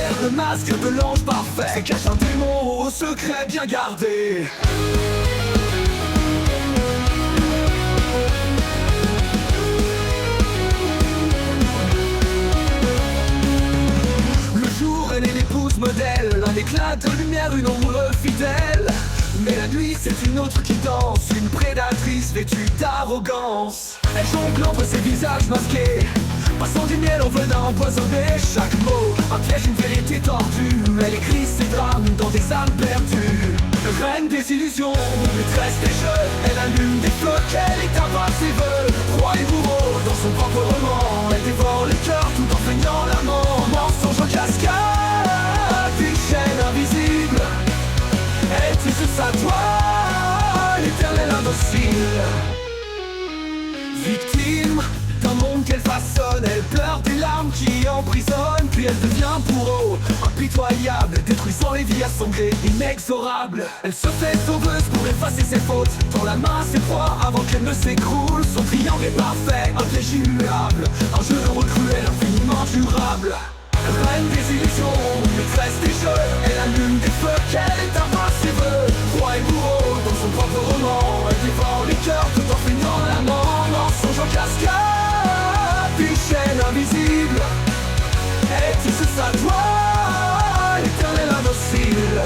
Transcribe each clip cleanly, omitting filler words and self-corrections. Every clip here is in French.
derrière le masque de l'ange parfait cache un démon au secret bien gardé. Le jour elle est l'épouse modèle, un éclat de lumière, une ombre fidèle. Mais la nuit c'est une autre qui danse, une prédatrice vêtue d'arrogance. Elle jongle entre ses visages masqués, passant du miel au venin empoisonné. Chaque mot, un piège, une vérité tordue. Elle écrit ses drames dans des âmes perdues. Reine des illusions, maîtresse des jeux, elle allume des feux qu'elle éteint par ses vœux. Roi et bourreau dans son propre roman, elle dévore les cœurs tout en feignant l'amant. Mensonge en cascade, une chaîne invisible, elle tisse sa toile, l'éternel indocile. Victime d'un monde qu'elle façonne, elle pleure des larmes qui emprisonnent. Puis elle devient bourreau, impitoyable, détruisant les vies à son gré, inexorable. Elle se fait sauveuse pour effacer ses fautes, tend la main à ses proies avant qu'elle ne s'écroule. Son triangle est parfait, un piège immuable, un jeu de rôle cruel, infiniment durable. Reine des illusions, maîtresse des jeux, elle allume des feux qu'elle éteint par ses vœux. Roi et bourreau dans son propre roman, elle dévore les cœurs tout en feignant l'amant. Mensonge en cascade, une chaîne invisible, elle tisse sa toile, l'éternel indocile.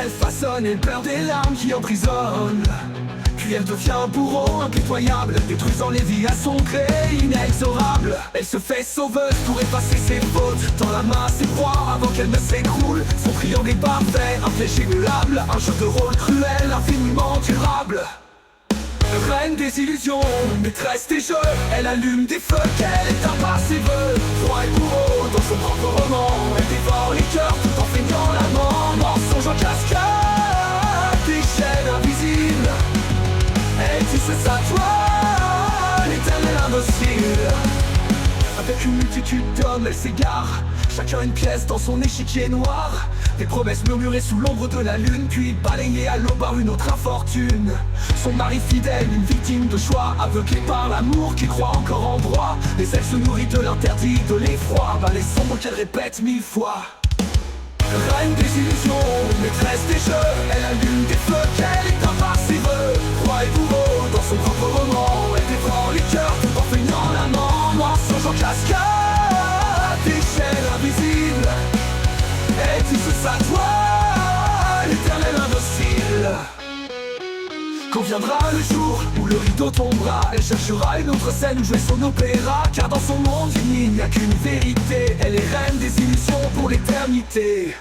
Elle façonne, elle pleure des larmes qui emprisonnent. Puis elle devient un bourreau impitoyable, détruisant les vies à son gré, inexorable. Elle se fait sauveuse pour effacer ses fautes, tend la main à ses proies avant qu'elle ne s'écroule. Son triangle est parfait, un piège immuable, un jeu de rôle cruel, infiniment durable. Reine des illusions, maîtresse des jeux, elle allume des feux qu'elle éteint par ses vœux. Roi et bourreau dans son propre roman, elle dévore les cœurs tout en feignant l'amant. Mensonge en cascade, des chaînes invisibles, elle tisse sa toile, l'éternel indocile. Avec une multitude d'hommes, elle s'égare, chacun une pièce dans son échiquier noir. Des promesses murmurées sous l'ombre de la lune, puis balayées à l'aube par une autre infortune. Son mari fidèle, une victime de choix, aveuglée par l'amour qui croit encore en droit. Mais elle se nourrit de l'interdit, de l'effroi, les sombres qu'elle répète 1000 fois. Reine des illusions, maîtresse des jeux, elle allume des feux qu'elle éteint par ses vœux. Roi et bourreau dans son propre roman, elle dévore les cœurs tout en feignant l'amant. Mensonge en cascade, des chaînes invisibles, elle tisse sa toile, l'éternel indocile. Quand viendra le jour où le rideau tombera, elle cherchera une autre scène où jouer son opéra. Car dans son monde il n'y a qu'une vérité, elle est reine des illusions pour l'éternité.